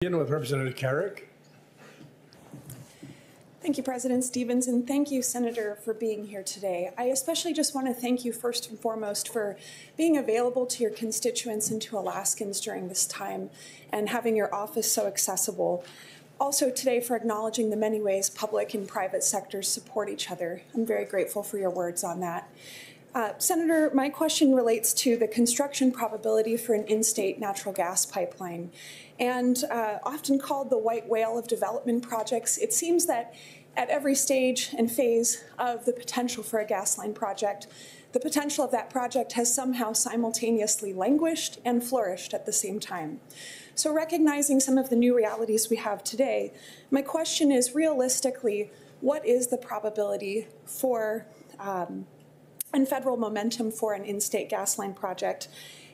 Begin with Representative Carrick. Thank you, President Stevens, and thank you, Senator, for being here today. I especially just want to thank you first and foremost for being available to your constituents and to Alaskans during this time and having your office so accessible. Also today for acknowledging the many ways public and private sectors support each other. I'm very grateful for your words on that. Senator, my question relates to the construction probability for an in-state natural gas pipeline. And often called the white whale of development projects, it seems that at every stage and phase of the potential for a gas line project, the potential of that project has somehow simultaneously languished and flourished at the same time. So recognizing some of the new realities we have today, my question is realistically, what is the probability for and federal momentum for an in-state gas line project?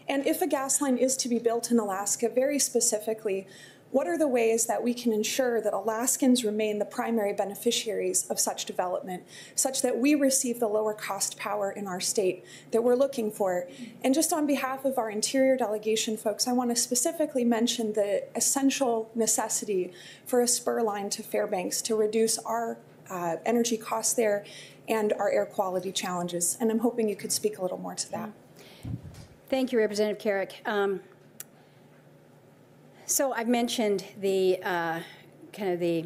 And if a gas line is to be built in Alaska, very specifically, what are the ways that we can ensure that Alaskans remain the primary beneficiaries of such development, such that we receive the lower cost power in our state that we're looking for? And just on behalf of our Interior delegation folks, I want to specifically mention the essential necessity for a spur line to Fairbanks to reduce our energy costs there and our air quality challenges. And I'm hoping you could speak a little more to that. Thank you, Representative Carrick. So I've mentioned the kind of the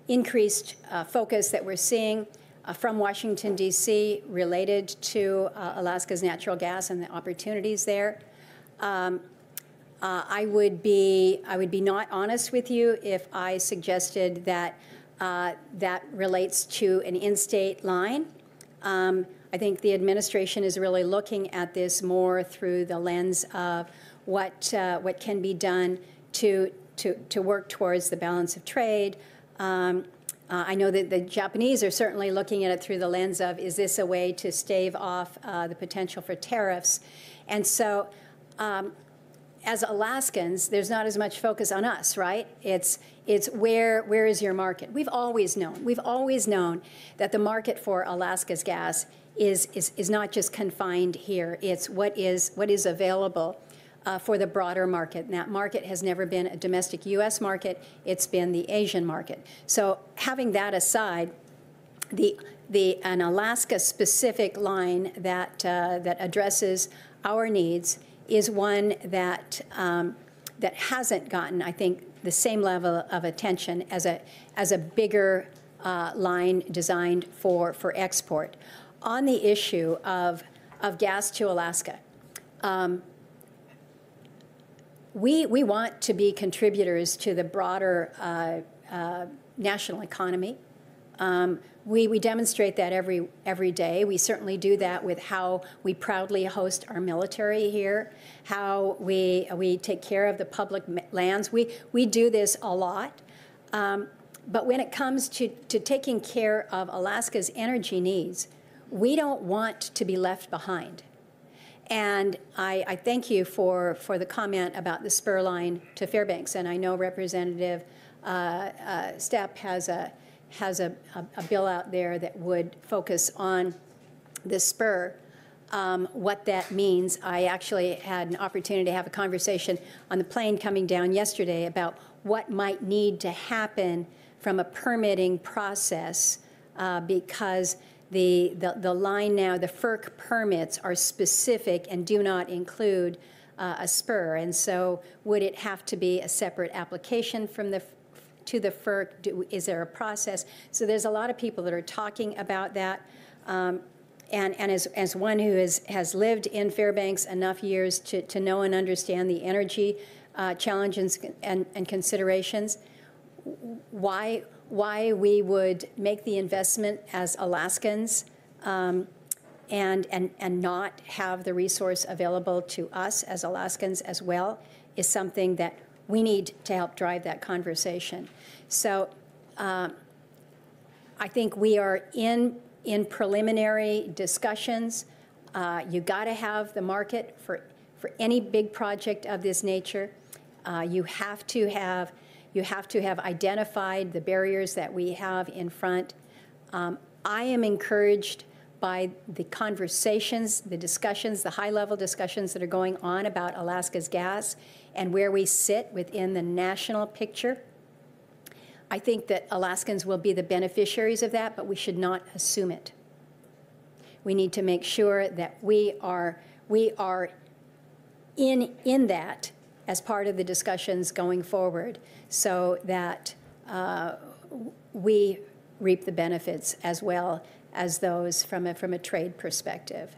increased focus that we're seeing from Washington, D.C. related to Alaska's natural gas and the opportunities there. I would be not honest with you if I suggested that that relates to an in-state line. I think the administration is really looking at this more through the lens of what can be done to work towards the balance of trade. I know that the Japanese are certainly looking at it through the lens of, is this a way to stave off the potential for tariffs? And so as Alaskans, there's not as much focus on us, right? It's where is your market? We've always known that the market for Alaska's gas is not just confined here. It's what is available for the broader market. And that market has never been a domestic U.S. market. It's been the Asian market. So having that aside, an Alaska-specific line that addresses our needs is one that that hasn't gotten, I think, the same level of attention as a bigger line designed for export. On the issue of gas to Alaska, we want to be contributors to the broader national economy. We demonstrate that every day. We certainly do that with how we proudly host our military here, how we take care of the public lands. We do this a lot. But when it comes to taking care of Alaska's energy needs, we don't want to be left behind. And I thank you for the comment about the spur line to Fairbanks. And I know Representative Stepp has a bill out there that would focus on the spur. What that means, I actually had an opportunity to have a conversation on the plane coming down yesterday about what might need to happen from a permitting process because the line now, the FERC permits are specific and do not include a spur. And so would it have to be a separate application from to the FERC? Is there a process? So there's a lot of people that are talking about that. And as one who has lived in Fairbanks enough years to know and understand the energy challenges and considerations, why we would make the investment as Alaskans and not have the resource available to us as Alaskans as well is something that we need to help drive that conversation. So I think we are in preliminary discussions. You got to have the market for any big project of this nature. You have to have identified the barriers that we have in front. I am encouraged by the conversations, the discussions, the high-level discussions that are going on about Alaska's gas and where we sit within the national picture. I think that Alaskans will be the beneficiaries of that, but we should not assume it. We need to make sure that we are in that as part of the discussions going forward, so that we reap the benefits as well as those from a trade perspective.